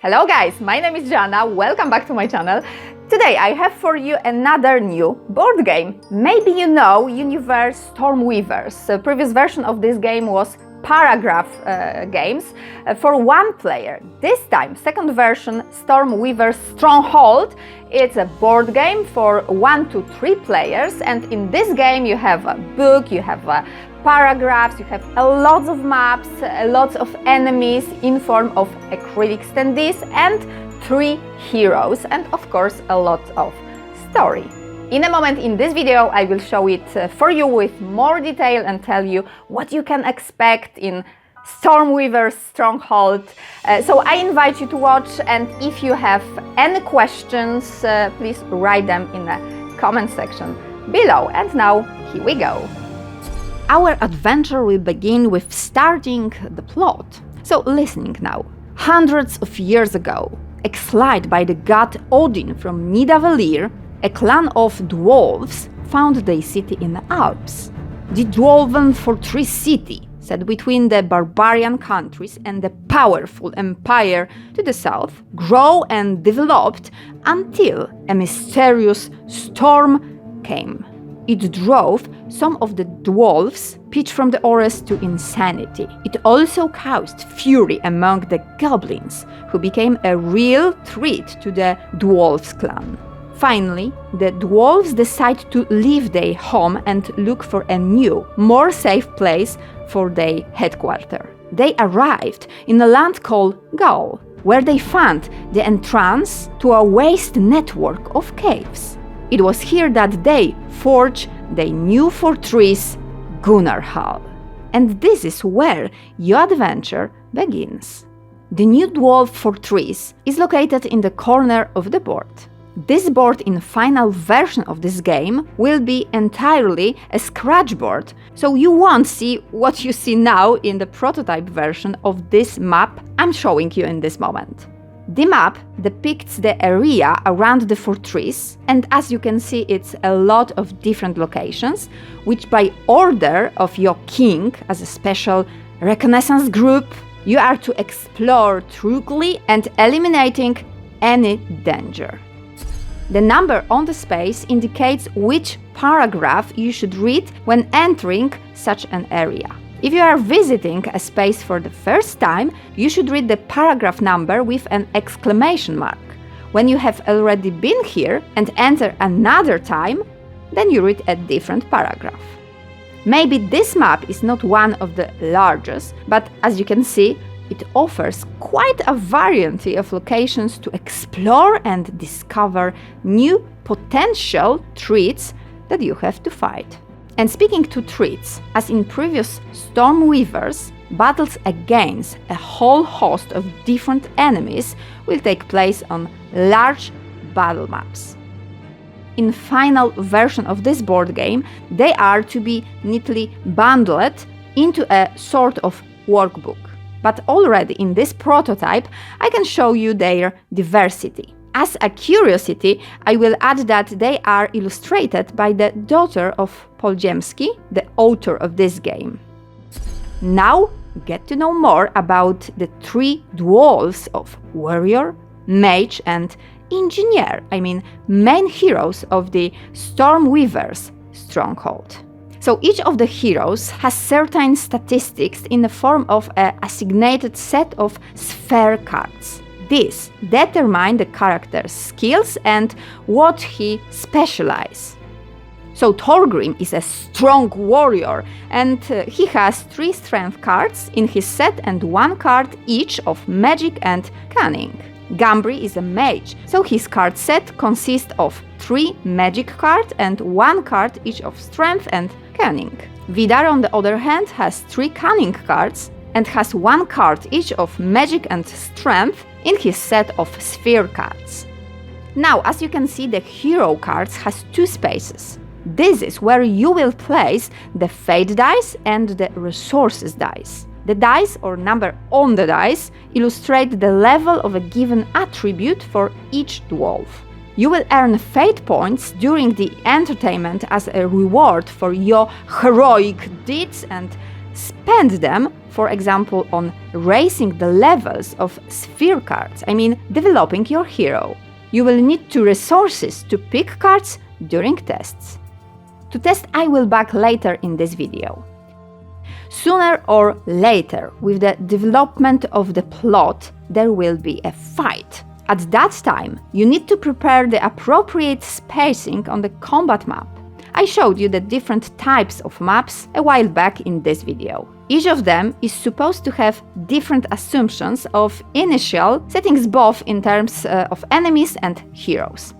Hello guys, my name is Jana, welcome back to my channel. Today I have for you another new board game. Maybe you know Weavers StormWeavers. The previous version of this game was paragraph games for one player. This time, second version, StormWeavers Stronghold. It's a board game for 1 to 3 players, and in this game you have a book, you have paragraphs, you have a lot of maps, lots of enemies in form of acrylic standees and 3 heroes, and of course a lot of story. In a moment in this video I will show it for you with more detail and tell you what you can expect in StormWeavers Stronghold. So I invite you to watch, and if you have any questions, please write them in the comment section below. And now, here we go. Our adventure will begin with starting the plot. So listening now. Hundreds of years ago, exiled by the god Odin from Nidavellir, a clan of dwarves found their city in the Alps. The dwarven fortress city sat between the barbarian countries and the powerful empire to the south, grew and developed until a mysterious storm came. It drove some of the dwarves, pitched from the forest, to insanity. It also caused fury among the goblins, who became a real threat to the dwarves clan. Finally, the dwarves decide to leave their home and look for a new, more safe place for their headquarters. They arrived in a land called Gaul, where they found the entrance to a vast network of caves. It was here that they forged their new fortress, Gunnarhall. And this is where your adventure begins. The new dwarf fortress is located in the corner of the board. This board in final version of this game will be entirely a scratch board, so you won't see what you see now in the prototype version of this map I'm showing you in this moment. The map depicts the area around the fortress, and as you can see, it's a lot of different locations, which by order of your king, as a special reconnaissance group, you are to explore thoroughly and eliminating any danger. The number on the space indicates which paragraph you should read when entering such an area. If you are visiting a space for the first time, you should read the paragraph number with an exclamation mark. When you have already been here and enter another time, then you read a different paragraph. Maybe this map is not one of the largest, but as you can see, it offers quite a variety of locations to explore and discover new potential threats that you have to fight. And speaking to threats, as in previous StormWeavers, battles against a whole host of different enemies will take place on large battle maps. In final version of this board game, they are to be neatly bundled into a sort of workbook. But already in this prototype, I can show you their diversity. As a curiosity, I will add that they are illustrated by the daughter of Poldziemski, the author of this game. Now, get to know more about the 3 dwarves of warrior, mage and engineer, main heroes of the StormWeavers Stronghold. So each of the heroes has certain statistics in the form of an assignated set of sphere cards. These determine the character's skills and what he specializes. So Thorgrim is a strong warrior, and he has 3 strength cards in his set and 1 card each of magic and cunning. Gambri is a mage, so his card set consists of 3 magic cards and 1 card each of strength and cunning. Vidar, on the other hand, has 3 cunning cards and has 1 card each of magic and strength in his set of sphere cards. Now, as you can see, the hero cards has 2 spaces. This is where you will place the fate dice and the resources dice. The dice, or number on the dice, illustrate the level of a given attribute for each dwarf. You will earn fate points during the entertainment as a reward for your heroic deeds and spend them for example, on raising the levels of sphere cards, I mean developing your hero. You will need 2 resources to pick cards during tests. To test, I will back later in this video. Sooner or later, with the development of the plot, there will be a fight. At that time, you need to prepare the appropriate spacing on the combat map. I showed you the different types of maps a while back in this video. Each of them is supposed to have different assumptions of initial settings, both in terms of enemies and heroes.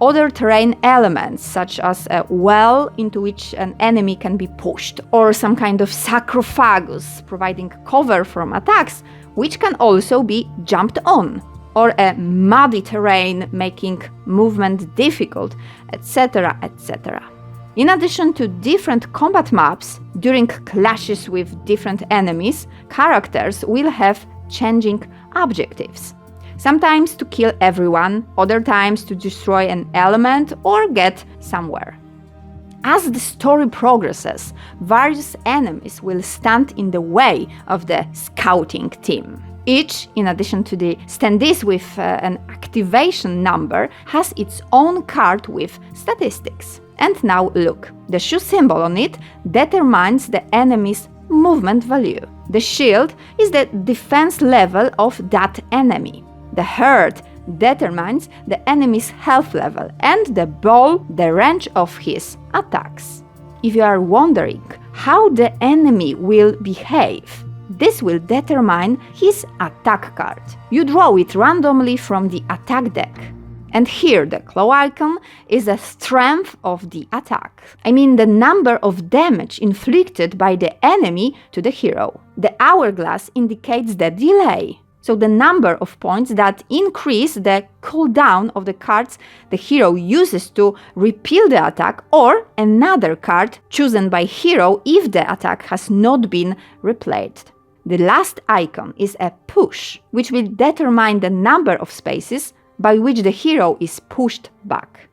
Other terrain elements, such as a well into which an enemy can be pushed, or some kind of sarcophagus providing cover from attacks, which can also be jumped on, or a muddy terrain making movement difficult, etc., etc. In addition to different combat maps, during clashes with different enemies, characters will have changing objectives. Sometimes to kill everyone, other times to destroy an element or get somewhere. As the story progresses, various enemies will stand in the way of the scouting team. Each, in addition to the standees with an activation number, has its own card with statistics. And now look, the shoe symbol on it determines the enemy's movement value. The shield is the defense level of that enemy. The heart determines the enemy's health level, and the ball the range of his attacks. If you are wondering how the enemy will behave, this will determine his attack card. You draw it randomly from the attack deck. And here the claw icon is the strength of the attack. I mean the number of damage inflicted by the enemy to the hero. The hourglass indicates the delay. So the number of points that increase the cooldown of the cards the hero uses to repel the attack, or another card chosen by hero if the attack has not been replayed. The last icon is a push, which will determine the number of spaces by which the hero is pushed back.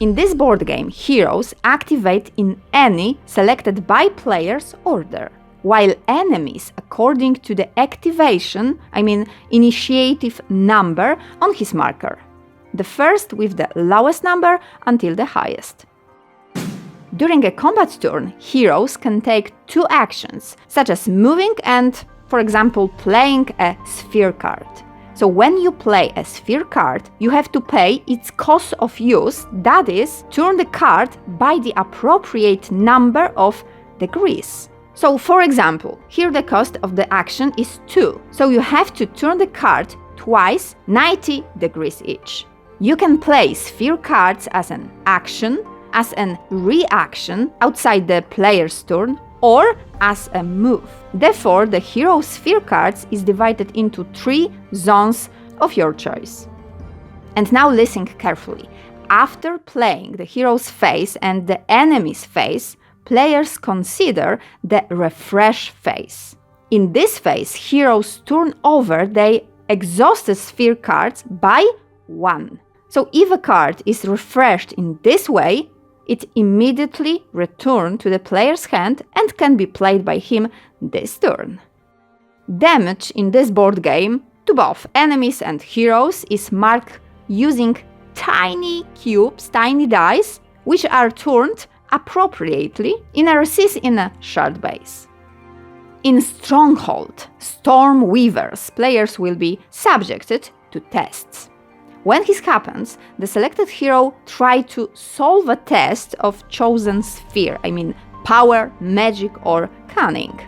In this board game, heroes activate in any selected by player's order, while enemies according to the activation, I mean initiative number on his marker. The first with the lowest number until the highest. During a combat turn, heroes can take 2 actions, such as moving and, for example, playing a sphere card. So when you play a sphere card, you have to pay its cost of use, that is, turn the card by the appropriate number of degrees. So for example, here the cost of the action is 2, so you have to turn the card twice, 90 degrees each. You can play sphere cards as an action, as an reaction outside the player's turn, or as a move. Therefore, the hero sphere cards is divided into 3 zones of your choice. And now listen carefully. After playing the hero's phase and the enemy's phase, players consider the refresh phase. In this phase, heroes turn over their exhausted sphere cards by 1. So if a card is refreshed in this way, it immediately returns to the player's hand and can be played by him this turn. Damage in this board game to both enemies and heroes is marked using tiny cubes, tiny dice, which are turned appropriately in a recess in a shared base. In Stronghold, StormWeavers, players will be subjected to tests. When this happens, the selected hero tries to solve a test of chosen sphere, I mean power, magic or cunning.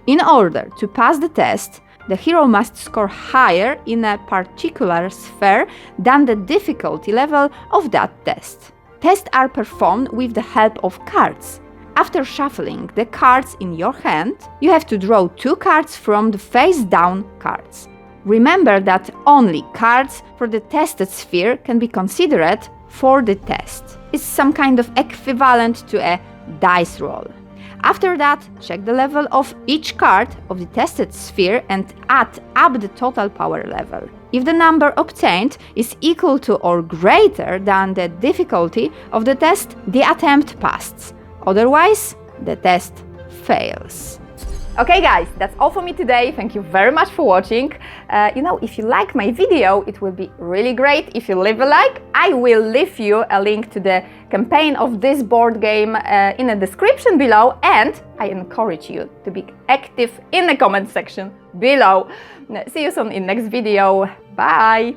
In order to pass the test, the hero must score higher in a particular sphere than the difficulty level of that test. Tests are performed with the help of cards. After shuffling the cards in your hand, you have to draw 2 cards from the face-down cards. Remember that only cards for the tested sphere can be considered for the test. It's some kind of equivalent to a dice roll. After that, check the level of each card of the tested sphere and add up the total power level. If the number obtained is equal to or greater than the difficulty of the test, the attempt passed. Otherwise, the test fails. Okay guys, that's all for me today. Thank you very much for watching. If you like my video, it will be really great if you leave a like. I will leave you a link to the campaign of this board game in the description below, and I encourage you to be active in the comment section below. See you soon in next video. Bye!